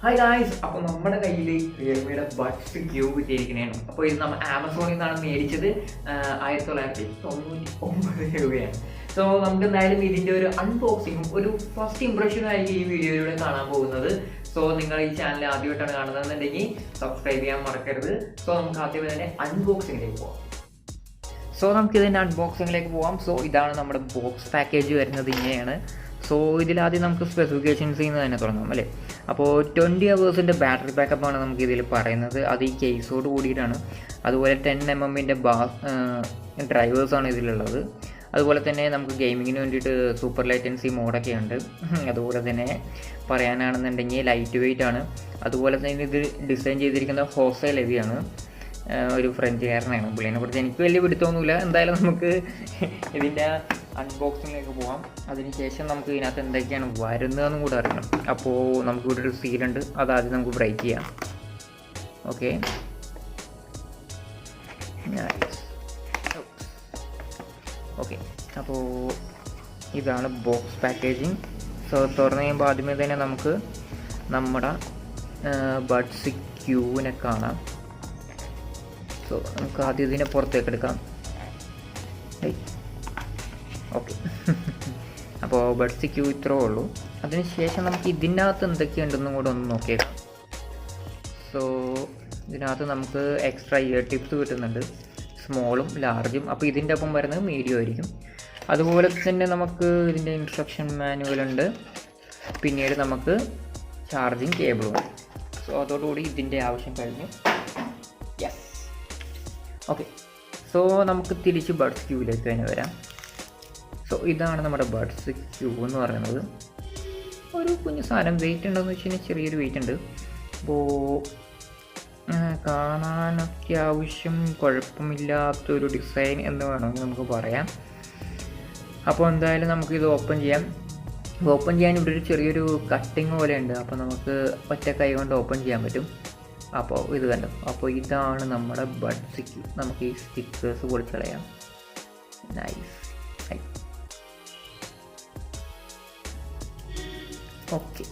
Hi guys, അപ്പോൾ നമ്മുടെ കയ്യിൽ റിയൽമിയുടെ ബഡ്സ് ക്യൂ കിട്ടിയിരിക്കുന്നതാണ്. അപ്പോൾ ഇത് നമ്മൾ ആമസോണിൽ നിന്നാണ് മേടിച്ചത്. 1999 രൂപയാണ്. സോ നമുക്ക് എന്തായാലും ഇതിൻ്റെ ഒരു അൺബോക്സിങ്ങും ഒരു ഫസ്റ്റ് ഇംപ്രഷനും ആയിരിക്കും ഈ വീഡിയോയിലൂടെ കാണാൻ പോകുന്നത്. സോ നിങ്ങൾ ഈ ചാനൽ ആദ്യമായിട്ടാണ് കാണുന്നതെന്നുണ്ടെങ്കിൽ സബ്സ്ക്രൈബ് ചെയ്യാൻ മറക്കരുത്. സോ നമുക്ക് ആദ്യമേ തന്നെ അൺബോക്സിങ്ങിലേക്ക് പോകാം. സോ നമുക്ക് ഇതിൻ്റെ അൺബോക്സിങ്ങിലേക്ക് പോകാം. സോ ഇതാണ് നമ്മുടെ ബോക്സ് പാക്കേജ് വരുന്നത്, ഇങ്ങനെയാണ്. സോ ഇതിലാദ്യം നമുക്ക് സ്പെസിഫിക്കേഷൻസിൽ നിന്ന് തന്നെ തുടങ്ങാം അല്ലേ. അപ്പോൾ 20 ഹവേഴ്സിൻ്റെ ബാറ്ററി ബാക്കപ്പാണ് നമുക്ക് ഇതിൽ പറയുന്നത്. അത് ഈ കേസോട് കൂടിയിട്ടാണ്. അതുപോലെ 10mm ഡ്രൈവേഴ്സാണ് ഇതിലുള്ളത്. അതുപോലെ തന്നെ നമുക്ക് ഗെയിമിങ്ങിന് വേണ്ടിയിട്ട് സൂപ്പർ ലൈറ്റൻസി മോഡൊക്കെ ഉണ്ട്. അതുപോലെ തന്നെ പറയാനാണെന്നുണ്ടെങ്കിൽ ലൈറ്റ് വെയിറ്റ് ആണ്. അതുപോലെ തന്നെ ഇത് ഡിസൈൻ ചെയ്തിരിക്കുന്നത് ഹോസെ ലെവിയാണ്, ഒരു ഫ്രഞ്ചുകാരനാണ്. പുള്ളിനെ കുറിച്ച് എനിക്ക് വലിയ പിടുത്തമൊന്നുമില്ല. എന്തായാലും നമുക്ക് ഇതിൻ്റെ അൺബോക്സിങ്ങിലേക്ക് പോകാം. അതിനുശേഷം നമുക്ക് ഇതിനകത്ത് എന്തൊക്കെയാണ് വരുന്നതെന്നും കൂടെ അറിയണം. അപ്പോൾ നമുക്കിവിടെ ഒരു സീലുണ്ട്, അതാദ്യം നമുക്ക് ബ്രേക്ക് ചെയ്യാം. Okay, okay. അപ്പോൾ ഇതാണ് ബോക്സ് പാക്കേജിങ്. സോ തുറന്നു കഴിയുമ്പോൾ ആദ്യമേ തന്നെ നമുക്ക് നമ്മുടെ ബഡ്സ് ക്യൂവിനെ കാണാം. സോ നമുക്ക് ആദ്യം ഇതിനെ പുറത്തേക്ക് എടുക്കാം. ഓക്കെ. അപ്പോൾ ബഡ്സ് ക്യൂ ഇത്രേ ഉള്ളൂ. അതിനുശേഷം നമുക്ക് ഇതിനകത്ത് എന്തൊക്കെയുണ്ടെന്നും കൂടെ ഒന്ന് നോക്കിയേക്കാം. സോ ഇതിനകത്ത് നമുക്ക് എക്സ്ട്രാ ഇയർ ടിപ്സ് കിട്ടുന്നുണ്ട്, സ്മോളും ലാർജും. അപ്പോൾ ഇതിൻ്റെ ഒപ്പം വരുന്നത് മീഡിയം ആയിരിക്കും. അതുപോലെ തന്നെ നമുക്ക് ഇതിൻ്റെ ഇൻസ്ട്രക്ഷൻ മാനുവലുണ്ട്. പിന്നീട് നമുക്ക് ചാർജിങ് കേബിളുണ്ട്. സോ അതോടുകൂടി ഇതിൻ്റെ ആവശ്യം കഴിഞ്ഞു. Yes, okay. സോ നമുക്ക് തിരിച്ച് ബഡ്സ് ക്യൂവിലേക്ക് തന്നെ വരാം. സോ ഇതാണ് നമ്മുടെ ബഡ്സ് ക്യൂ എന്ന് പറയുന്നത്. ഒരു കുഞ്ഞു സാധനം. വെയിറ്റ് ഉണ്ടെന്ന് വെച്ച് കഴിഞ്ഞാൽ ചെറിയൊരു വെയിറ്റ് ഉണ്ട്. അപ്പോൾ കാണാൻ അത്യാവശ്യം കുഴപ്പമില്ലാത്തൊരു ഡിസൈൻ എന്ന് വേണമെങ്കിൽ നമുക്ക് പറയാം. അപ്പോൾ എന്തായാലും നമുക്കിത് ഓപ്പൺ ചെയ്യാം. ഓപ്പൺ ചെയ്യാൻ ഇവിടെ ഒരു ചെറിയൊരു കട്ടിങ് പോലെ ഉണ്ട്. അപ്പോൾ നമുക്ക് ഒറ്റ കൈ കൊണ്ട് ഓപ്പൺ ചെയ്യാൻ പറ്റും. അപ്പോൾ ഇത് കണ്ടോ. അപ്പോൾ ഇതാണ് നമ്മുടെ ബഡ്സ് ക്യൂ. നമുക്ക് ഈ സ്റ്റിക്കേഴ്സ് പൊളിച്ച് കളയാം. നൈസ്. ഓക്കെ.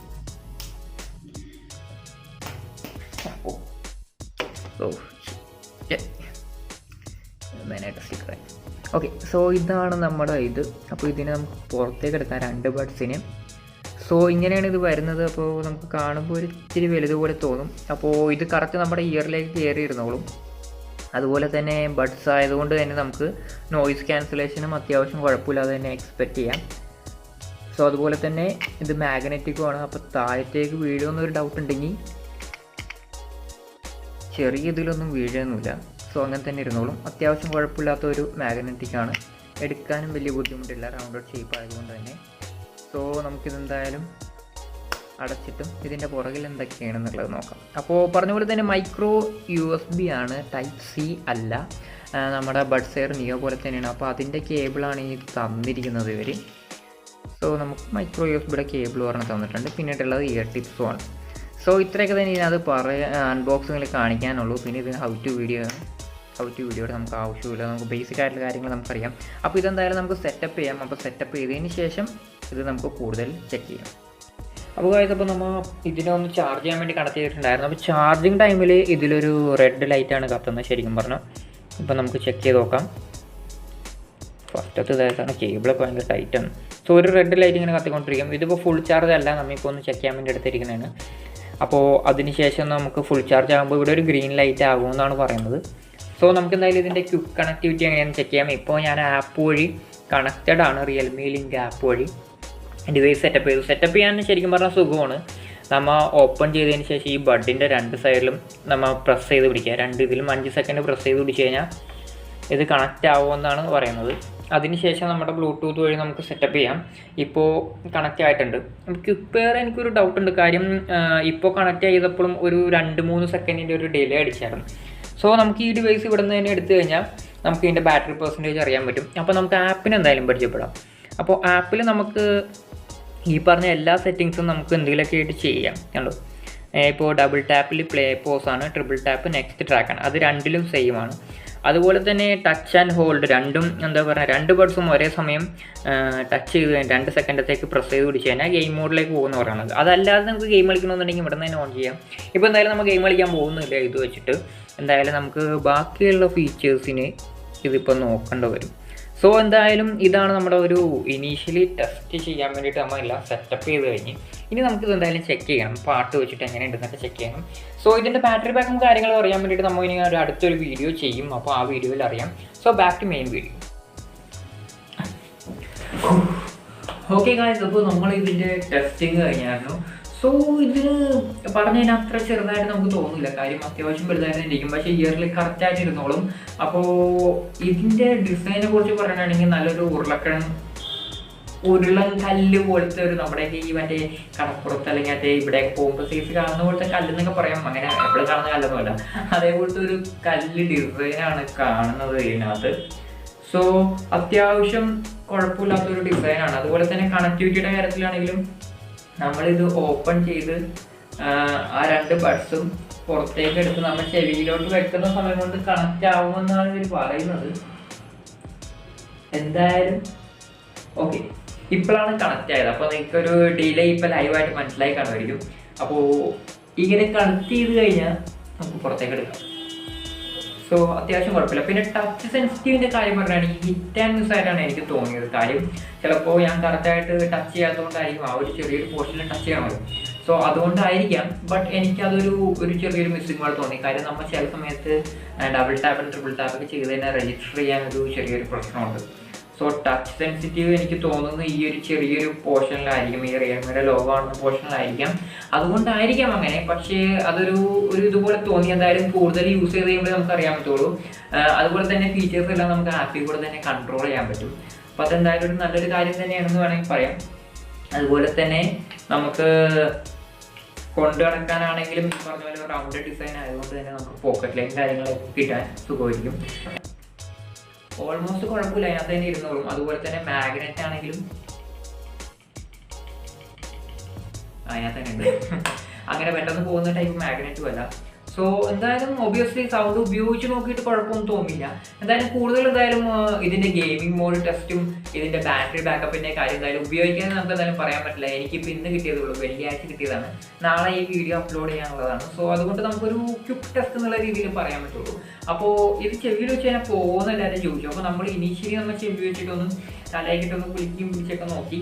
മെയിനായിട്ട് സ്റ്റിക്കർ. ഓക്കെ. സോ ഇതാണ് നമ്മുടെ ഇത്. അപ്പോൾ ഇതിനെ നമുക്ക് പുറത്തേക്ക് എടുക്കാം, 2 ബഡ്സിന്. സോ ഇങ്ങനെയാണ് ഇത് വരുന്നത്. അപ്പോൾ നമുക്ക് കാണുമ്പോൾ ഒരു ഇത്തിരി വലുതുപോലെ തോന്നും. അപ്പോൾ ഇത് കറക്റ്റ് നമ്മുടെ ഇയറിലേക്ക് കയറി ഇരുന്നോളും. അതുപോലെ തന്നെ ബഡ്സ് ആയതുകൊണ്ട് തന്നെ നമുക്ക് നോയിസ് ക്യാൻസലേഷനും അത്യാവശ്യം കുഴപ്പമില്ലാതെ തന്നെ എക്സ്പെക്റ്റ് ചെയ്യാം. സോ അതുപോലെ തന്നെ ഇത് മാഗ്നറ്റിക്കുമാണ്. അപ്പോൾ താഴത്തേക്ക് വീഴുമെന്നൊരു ഡൗട്ട് ഉണ്ടെങ്കിൽ ചെറിയ ഇതിലൊന്നും വീഴുന്നില്ല. സോ അങ്ങനെ തന്നെ ഇരുന്നോളും. അത്യാവശ്യം കുഴപ്പമില്ലാത്ത ഒരു മാഗ്നറ്റിക്കാണ്. എടുക്കാനും വലിയ ബുദ്ധിമുട്ടില്ല, റൗണ്ടഡ് ഷേപ്പ് ആയതുകൊണ്ട് തന്നെ. സോ നമുക്കിതെന്തായാലും അടച്ചിട്ടും ഇതിൻ്റെ പുറകിൽ എന്തൊക്കെയാണെന്നുള്ളത് നോക്കാം. അപ്പോൾ പറഞ്ഞ പോലെ തന്നെ മൈക്രോ USB ആണ്, ടൈപ്പ് C അല്ല. നമ്മുടെ ബഡ്സ് എയർ നിയോ പോലെ തന്നെയാണ്. അപ്പോൾ അതിൻ്റെ കേബിളാണ് ഈ തന്നിരിക്കുന്നത് ഇവർ. സോ നമുക്ക് മൈക്രോ USB കേബിൾ പറഞ്ഞ് തന്നിട്ടുണ്ട്. പിന്നീടുള്ളത് ഇയർ ടിപ്സുമാണ്. സോ ഇത്രയൊക്കെ തന്നെ ഇതിനകത്ത് അൺബോക്സിങ്ങിൽ കാണിക്കാനുള്ളൂ. പിന്നെ ഇത് ഹൗ ടു വീഡിയോയുടെ നമുക്ക് ആവശ്യമില്ല. നമുക്ക് ബേസിക് ആയിട്ടുള്ള കാര്യങ്ങൾ നമുക്കറിയാം. അപ്പോൾ ഇതെന്തായാലും നമുക്ക് സെറ്റപ്പ് ചെയ്യാം. അപ്പോൾ സെറ്റപ്പ് ചെയ്തതിന് ശേഷം ഇത് നമുക്ക് കൂടുതൽ ചെക്ക് ചെയ്യാം. അപ്പോൾ അപ്പോൾ നമ്മൾ ഇതിനെ ഒന്ന് ചാർജ് ചെയ്യാൻ വേണ്ടി കണക്ട് ചെയ്തിട്ടുണ്ടായിരുന്നു. അപ്പോൾ ചാർജിങ് ടൈമിൽ ഇതിലൊരു റെഡ് ലൈറ്റാണ് കത്തുന്നത് ശരിക്കും പറഞ്ഞാൽ. ഇപ്പോൾ നമുക്ക് ചെക്ക് ചെയ്ത് നോക്കാം. ഫസ്റ്റത്തെ ഇതായിട്ടാണ്, കേബിളൊക്കെ ഭയങ്കര ടൈറ്റാണ്. സോ ഒരു റെഡ് ലൈറ്റ് ഇങ്ങനെ കത്തിക്കൊണ്ടിരിക്കും. ഇതിപ്പോൾ ഫുൾ ചാർജ് അല്ല, നമ്മളിപ്പോൾ ഒന്ന് ചെക്ക് ചെയ്യാൻ വേണ്ടി എടുത്തിരിക്കുന്നതാണ്. അപ്പോൾ അതിനുശേഷം നമുക്ക് ഫുൾ ചാർജ് ആകുമ്പോൾ ഇവിടെ ഒരു ഗ്രീൻ ലൈറ്റ് ആകുമെന്നാണ് പറയുന്നത്. സോ നമുക്ക് എന്തായാലും ഇതിൻ്റെ ക്വിക്ക് കണക്ടിവിറ്റി എങ്ങനെയാണെന്ന് ചെക്ക് ചെയ്യാം. ഇപ്പോൾ ഞാൻ ആപ്പ് വഴി കണക്റ്റഡ് ആണ്, റിയൽമി ലിങ്ക് ആപ്പ് വഴി ഡിവൈസ് സെറ്റപ്പ് ചെയ്യാൻ ശരിക്കും പറഞ്ഞാൽ സുഖമാണ്. നമ്മൾ ഓപ്പൺ ചെയ്തതിന് ശേഷം ഈ ബഡിൻ്റെ 2 സൈഡിലും നമ്മൾ പ്രസ് ചെയ്ത് പിടിക്കുക. 2 ഇതിലും 5 സെക്കൻഡ് പ്രസ് ചെയ്ത് പിടിച്ച് കഴിഞ്ഞാൽ ഇത് കണക്റ്റ് ആവുമെന്നാണ് പറയുന്നത്. അതിനുശേഷം നമ്മുടെ ബ്ലൂടൂത്ത് വഴി നമുക്ക് സെറ്റപ്പ് ചെയ്യാം. ഇപ്പോൾ കണക്റ്റ് ആയിട്ടുണ്ട്. ക്വിക്ക് പെയർ എനിക്കൊരു ഡൗട്ടുണ്ട്. കാര്യം ഇപ്പോൾ കണക്റ്റ് ചെയ്തപ്പോഴും ഒരു 2-3 സെക്കൻഡിൻ്റെ ഒരു ഡിലേ അടിച്ചായിരുന്നു. സോ നമുക്ക് ഈ ഡിവൈസ് ഇവിടെ നിന്ന് തന്നെ എടുത്തു കഴിഞ്ഞാൽ നമുക്ക് ഇതിൻ്റെ ബാറ്ററി പെർസെൻറ്റേജ് അറിയാൻ പറ്റും. അപ്പോൾ നമുക്ക് ആപ്പിന് എന്തായാലും പരിചയപ്പെടാം. അപ്പോൾ ആപ്പിൽ നമുക്ക് ഈ പറഞ്ഞ എല്ലാ സെറ്റിങ്സും നമുക്ക് എന്തെങ്കിലുമൊക്കെ ആയിട്ട് ചെയ്യാം. കണ്ടോ, ഇപ്പോൾ ഡബിൾ ടാപ്പിൽ പ്ലേ പോസ് ആണ്, ട്രിപ്പിൾ ടാപ്പ് നെക്സ്റ്റ് ട്രാക്കാണ്. അത് രണ്ടിലും സെയിം ആണ്. അതുപോലെ തന്നെ ടച്ച് ആൻഡ് ഹോൾഡ് രണ്ടും എന്താ പറയുക, രണ്ട് ബഡ്സും ഒരേ സമയം ടച്ച് ചെയ്ത് 2 സെക്കൻഡത്തേക്ക് പ്രസ് ചെയ്ത് പിടിച്ച് കഴിഞ്ഞാൽ ഗെയിം മോഡിലേക്ക് പോകുമെന്ന് പറയുന്നത്. അതല്ലാതെ നമുക്ക് ഗെയിം കളിക്കണമെന്നുണ്ടെങ്കിൽ ഇവിടെ നിന്ന് തന്നെ ഓൺ ചെയ്യാം. ഇപ്പോൾ എന്തായാലും നമുക്ക് ഗെയിം കളിക്കാൻ പോകുന്നില്ല ഇത് വെച്ചിട്ട്. എന്തായാലും നമുക്ക് ബാക്കിയുള്ള ഫീച്ചേഴ്സിന് ഇതിപ്പോൾ നോക്കേണ്ടി വരും. സോ എന്തായാലും ഇതാണ് നമ്മുടെ ഒരു ഇനീഷ്യലി ടെസ്റ്റ് ചെയ്യാൻ വേണ്ടിയിട്ട് നമ്മളെല്ലാം സെറ്റപ്പ് ചെയ്ത് കഴിഞ്ഞ് ഇനി നമുക്കിത് എന്തായാലും ചെക്ക് ചെയ്യണം, പാട്ട് വെച്ചിട്ട് എങ്ങനെയുണ്ടെന്നൊക്കെ ചെക്ക് ചെയ്യണം. സോ ഇതിൻ്റെ ബാറ്ററി ബാക്കും കാര്യങ്ങളും അറിയാൻ വേണ്ടിയിട്ട് നമ്മൾ ഇനി ഒരു അടുത്തൊരു വീഡിയോ ചെയ്യും, അപ്പോൾ ആ വീഡിയോയിൽ അറിയാം. So back to main video. Okay guys, അപ്പോൾ നമ്മൾ ഇതിൻ്റെ ടെസ്റ്റിങ് കഴിഞ്ഞായിരുന്നു. സോ ഇതിന് പറഞ്ഞു കഴിഞ്ഞാൽ അത്ര ചെറുതായിട്ട് നമുക്ക് തോന്നില്ല, കാര്യം അത്യാവശ്യം വലുതായിട്ട് ഇരിക്കും, പക്ഷേ ഇയറിൽ കറക്റ്റായിട്ട് ഇരുന്നോളും. അപ്പോൾ ഇതിൻ്റെ ഡിസൈനെ കുറിച്ച് പറയുകയാണെങ്കിൽ നല്ലൊരു ഉരുളൻ കല്ല് പോലത്തെ ഒരു നമ്മുടെ ഈ മറ്റേ കടപ്പുറത്ത് അല്ലെങ്കിൽ മറ്റേ ഇവിടെ പോകുമ്പോൾ സൈസ് കാണുന്ന പോലത്തെ കല്ലെന്നൊക്കെ പറയാം, അങ്ങനെ എപ്പോഴും കാണുന്ന കല്ലൊന്നുമല്ല, അതേപോലത്തെ ഒരു കല്ല് ഡിസൈനാണ് കാണുന്നത് ഇതിനകത്ത്. സോ അത്യാവശ്യം കുഴപ്പമില്ലാത്തൊരു ഡിസൈനാണ്. അതുപോലെ തന്നെ കണക്ടിവിറ്റിയുടെ കാര്യത്തിലാണെങ്കിലും നമ്മളിത് ഓപ്പൺ ചെയ്ത് ആ 2 ബഡ്സും പുറത്തേക്ക് എടുത്ത് നമ്മൾ ചെവിയിലോട്ട് വെക്കുന്ന സമയം കൊണ്ട് കണക്റ്റ് ആവുമെന്നാണ് ഇവർ പറയുന്നത്. എന്തായാലും ഓക്കെ, ഇപ്പോഴാണ് കണക്റ്റ് ആയത്. അപ്പോൾ നിങ്ങൾക്കൊരു ഡിലേ ഇപ്പോൾ ലൈവായിട്ട് മനസ്സിലായി കാണുമായിരിക്കും. അപ്പോൾ ഇങ്ങനെ കണക്ട് ചെയ്ത് കഴിഞ്ഞാൽ നമുക്ക് പുറത്തേക്ക് എടുക്കാം. സോ അത്യാവശ്യം കുഴപ്പമില്ല. പിന്നെ ടച്ച് സെൻസിറ്റീവിൻ്റെ കാര്യം പറയുകയാണെങ്കിൽ ഹിറ്റ് ആൻഡ് മിസ് ആയിട്ടാണ് എനിക്ക് തോന്നിയത്. കാര്യം ചിലപ്പോൾ ഞാൻ കറക്റ്റായിട്ട് ടച്ച് ചെയ്യാത്തതുകൊണ്ടായിരിക്കും, ആ ഒരു ചെറിയൊരു പോർഷനിൽ ടച്ച് ചെയ്യണമല്ലോ. സോ അതുകൊണ്ടായിരിക്കാം, ബട്ട് എനിക്കതൊരു ചെറിയൊരു മിസ്സിങ് പോലെ തോന്നി. കാര്യം നമ്മൾ ചില സമയത്ത് ഡബിൾ ടാപ്പ് ആൻഡ് ട്രിപ്പിൾ ടാപ്പൊക്കെ ചെയ്ത് തന്നെ രജിസ്റ്റർ ചെയ്യാനൊരു ചെറിയൊരു പ്രശ്നമുണ്ട്. സോ ടച്ച് സെൻസിറ്റീവ് എനിക്ക് തോന്നുന്നു ഈ ഒരു ചെറിയൊരു പോർഷനിലായിരിക്കും, ഈ റിയൽമിയുടെ ലോഗോ കാണുന്ന പോർഷനിലായിരിക്കാം, അതുകൊണ്ടായിരിക്കാം അങ്ങനെ. പക്ഷേ അതൊരു ഇതുപോലെ തോന്നി. എന്തായാലും കൂടുതൽ യൂസ് ചെയ്ത് കഴിയുമ്പോൾ നമുക്ക് അറിയാൻ പറ്റുള്ളൂ. അതുപോലെ തന്നെ ഫീച്ചേഴ്സ് എല്ലാം നമുക്ക് ആപ്പിൽ കൂടെ തന്നെ കൺട്രോൾ ചെയ്യാൻ പറ്റും. അപ്പോൾ അതെന്തായാലും ഒരു നല്ലൊരു കാര്യം തന്നെയാണെന്ന് വേണമെങ്കിൽ പറയാം. അതുപോലെ തന്നെ നമുക്ക് കൊണ്ടു നടക്കാനാണെങ്കിലും ഈ പറഞ്ഞ പോലെ റൗണ്ട് ഡിസൈൻ ആയതുകൊണ്ട് തന്നെ നമുക്ക് പോക്കറ്റ് ലൈൻ കാര്യങ്ങളൊക്കെ കിട്ടാൻ സുഖമായിരിക്കും. ഓൾമോസ്റ്റ് കുഴപ്പമില്ല, അതിനകത്ത് തന്നെ ഇരുന്നോളും. അതുപോലെ തന്നെ മാഗ്നറ്റ് ആണെങ്കിലും അതിനകത്ത് തന്നെ ഉണ്ട്. അങ്ങനെ പെട്ടെന്ന് പോകുന്ന ടൈപ്പ് മാഗ്നറ്റും അല്ല. സോ എന്തായാലും ഒബിയസ്ലി സൗണ്ട് ഉപയോഗിച്ച് നോക്കിയിട്ട് കുഴപ്പമൊന്നും തോന്നില്ല. എന്തായാലും കൂടുതൽ ഇതിൻ്റെ ഗെയിമിംഗ് മോഡ് ടെസ്റ്റും ഇതിൻ്റെ ബാറ്ററി ബാക്കപ്പിൻ്റെ കാര്യം എന്തായാലും ഉപയോഗിക്കാൻ നമുക്ക് എന്തായാലും പറയാൻ പറ്റില്ല. എനിക്കിപ്പോൾ ഇന്ന് കിട്ടിയതുള്ളൂ, വെള്ളിയാഴ്ച കിട്ടിയതാണ്, നാളെ ഈ വീഡിയോ അപ്ലോഡ് ചെയ്യാനുള്ളതാണ്. സോ അതുകൊണ്ട് നമുക്കൊരു ക്വിക്ക് ടെസ്റ്റ് എന്നുള്ള രീതിയിൽ പറയാൻ പറ്റുള്ളൂ. അപ്പോൾ ഇത് ചെവിയിൽ വെച്ച് കഴിഞ്ഞാൽ പോകുന്ന എല്ലാവരും ചോദിച്ചു. അപ്പോൾ നമ്മൾ ഇനീഷ്യലി നമ്മൾ ചെവി വെച്ചിട്ടൊന്നും തലയിട്ടൊന്ന് പിടിച്ചൊക്കെ നോക്കി,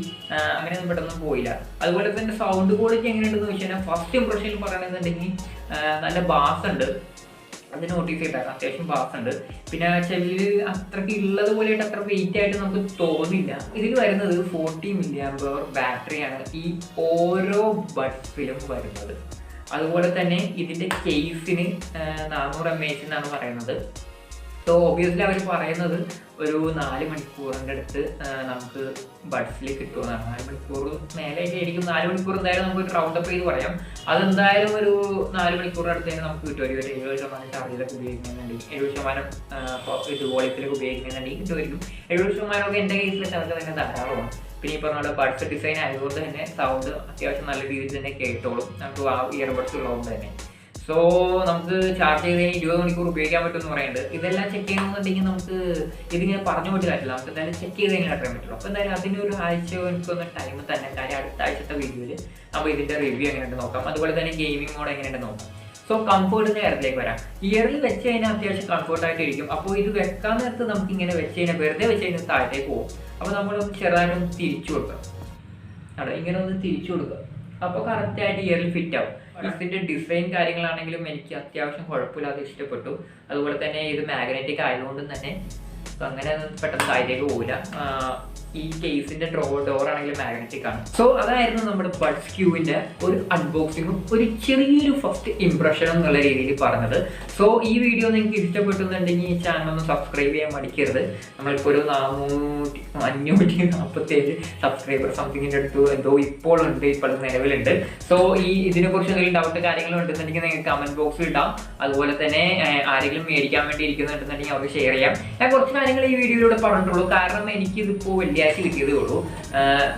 അങ്ങനെയൊന്നും പെട്ടെന്ന് പോയില്ല. അതുപോലെ തന്നെ സൗണ്ട് ക്വാളിറ്റി എങ്ങനെയുണ്ടെന്ന് വെച്ച് കഴിഞ്ഞാൽ ഫസ്റ്റ് ഇംപ്രഷനിൽ പറയണമെന്നുണ്ടെങ്കിൽ നല്ല ബാസ് ഉണ്ട്, അത് നോട്ടീസ് ചെയ്താൽ അത്യാവശ്യം ബാസ് ഉണ്ട്. പിന്നെ ചെവിയിൽ അത്രയ്ക്ക് ഉള്ളതുപോലെയായിട്ട് അത്ര വെയിറ്റ് ആയിട്ട് നമുക്ക് തോന്നില്ല. ഇതിൽ വരുന്നത് 40 mAh ബാറ്ററിയാണ് ഈ ഓരോ ബഡ്സിലും വരുന്നത്. അതുപോലെ തന്നെ ഇതിൻ്റെ കേസിന് 400 mAh എന്നാണ് പറയുന്നത്. സോ ഒബിയസ്ലി അവർ പറയുന്നത് ഒരു 4 മണിക്കൂറിൻ്റെ അടുത്ത് നമുക്ക് ബഡ്സിൽ കിട്ടുമെന്നാണ്. 4 മണിക്കൂർ മേലേക്ക് ആയിരിക്കും. 4 മണിക്കൂർ എന്തായാലും നമുക്ക് റൗണ്ട് അപ്പ് ചെയ്ത് പറയാം. അതെന്തായാലും ഒരു 4 മണിക്കൂറിൻ്റെ അടുത്ത് തന്നെ നമുക്ക് കിട്ടുമായിരിക്കും. ഒരു 70% ചാർജിലൊക്കെ ഉപയോഗിക്കുന്നുണ്ടെങ്കിൽ, 70% ഇത് വോളിയത്തിലൊക്കെ ഉപയോഗിക്കുന്നുണ്ടെങ്കിൽ കിട്ടുമായിരിക്കും. 70% എൻ്റെ കേസിലൊക്കെ അതൊക്കെ തന്നെ ധാരാളമാണ്. പിന്നെ ഈ പറഞ്ഞ ബഡ്സ് ഡിസൈൻ ആയതുകൊണ്ട് തന്നെ സൗണ്ട് അത്യാവശ്യം നല്ല രീതിയിൽ തന്നെ കേട്ടോളും, നമുക്ക് ആ ഇയർബഡ്സ് ഉള്ളതുകൊണ്ട് തന്നെ. സോ നമുക്ക് ചാർജ് ചെയ്ത് 20 മണിക്കൂർ ഉപയോഗിക്കാൻ പറ്റുമെന്ന് പറയുന്നുണ്ട്. ഇതെല്ലാം ചെക്ക് ചെയ്യണമെന്നുണ്ടെങ്കിൽ നമുക്ക് ഇതിങ്ങനെ പറഞ്ഞു പറ്റില്ല, നമുക്ക് എന്തായാലും ചെക്ക് ചെയ്ത് കഴിഞ്ഞാൽ അറിയാൻ പറ്റുള്ളൂ. അപ്പോൾ എന്തായാലും അതിൻ്റെ ഒരു ആഴ്ച എനിക്കൊന്ന് ടൈം തന്നെ, കാര്യം അടുത്ത ആഴ്ചത്തെ വീഡിയോയിൽ അപ്പോൾ ഇതിൻ്റെ റിവ്യൂ എങ്ങനെയുണ്ട് നോക്കാം. അതുപോലെ തന്നെ ഗെയിമിംഗ് മോഡ് എങ്ങനെയുണ്ട് നോക്കാം. സോ കംഫേർട്ടിൻ്റെ കാര്യത്തിലേക്ക് വരാം. ഇയറിൽ വെച്ച് കഴിഞ്ഞാൽ അത്യാവശ്യം കംഫേർട്ടായിട്ട് ഇരിക്കും. അപ്പോൾ ഇത് വെക്കാൻ നേരത്ത് നമുക്ക് ഇങ്ങനെ വെച്ച് കഴിഞ്ഞാൽ വെറുതെ വെച്ച് കഴിഞ്ഞാൽ താഴത്തേക്ക് പോകും. അപ്പോൾ നമ്മളൊന്ന് ചെറുതായിട്ടൊന്ന് തിരിച്ചു കൊടുക്കാം, അവിടെ ഇങ്ങനെ ഒന്ന് തിരിച്ചു കൊടുക്കുക. അപ്പോൾ കറക്റ്റായിട്ട് ഇയറിൽ ഫിറ്റ് ആവും. ഇതിൻ്റെ ഡിസൈൻ കാര്യങ്ങളാണെങ്കിലും എനിക്ക് അത്യാവശ്യം കുഴപ്പമില്ലാതെ ഇഷ്ടപ്പെട്ടു. അതുപോലെ തന്നെ ഇത് മാഗ്നറ്റിക് ആയതുകൊണ്ട് തന്നെ അങ്ങനെ പെട്ടെന്ന് താഴത്തേക്ക് പോകില്ല. ഈ കേസിൻ്റെ ഡോറാണെങ്കിലും മാഗ്നറ്റിക് ആണ്. സോ അതായിരുന്നു നമ്മുടെ ബഡ്സ് ക്യൂവിൻ്റെ ഒരു അൺബോക്സിങ്ങും ഒരു ചെറിയൊരു ഫസ്റ്റ് ഇംപ്രഷനും എന്നുള്ള രീതിയിൽ പറഞ്ഞത്. സോ ഈ വീഡിയോ നിങ്ങൾക്ക് ഇഷ്ടപ്പെട്ടെന്നുണ്ടെങ്കിൽ ഈ ചാനൽ ഒന്ന് സബ്സ്ക്രൈബ് ചെയ്യാൻ മടിക്കരുത്. നമ്മളിപ്പോൾ ഒരു 547 സബ്സ്ക്രൈബർ സംതിങ്ങിൻ്റെ അടുത്ത് എന്തോ ഇപ്പോൾ നിലവിലുണ്ട്. സോ ഇതിനെക്കുറിച്ച് എന്തെങ്കിലും ഡൗട്ട് കാര്യങ്ങളും ഉണ്ടെന്നുണ്ടെങ്കിൽ നിങ്ങൾക്ക് കമൻറ്റ് ബോക്സിൽ ഇടാം. അതുപോലെ തന്നെ ആരെങ്കിലും മേടിക്കാൻ വേണ്ടി ഇരിക്കുന്നുണ്ടെന്നുണ്ടെങ്കിൽ അവർക്ക് ഷെയർ ചെയ്യാം. ഞാൻ കുറച്ച് കാര്യങ്ങൾ ഈ വീഡിയോയിലൂടെ പറഞ്ഞിട്ടുള്ളൂ, കാരണം എനിക്കിതിപ്പോൾ വെള്ളിയാഴ്ച കിട്ടിയതേ ഉള്ളൂ.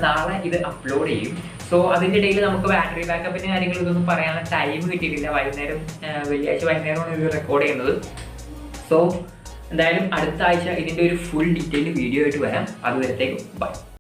നാളെ ഇത് അപ്ലോഡ് ചെയ്യും. സോ അതിൻ്റെ ഇടയിൽ നമുക്ക് ബാറ്ററി ബാക്കപ്പിൻ്റെ കാര്യങ്ങൾ ഇതൊന്നും പറയാനുള്ള ടൈം കിട്ടിയിട്ടില്ല. വെള്ളിയാഴ്ച വൈകുന്നേരമാണ് ഇത് റെക്കോർഡ് ചെയ്യുന്നത്. സോ എന്തായാലും അടുത്ത ആഴ്ച ഇതിൻ്റെ ഒരു ഫുൾ ഡീറ്റെയിൽ വീഡിയോ ആയിട്ട് വരാം. അതുവരത്തേക്കും ബൈ.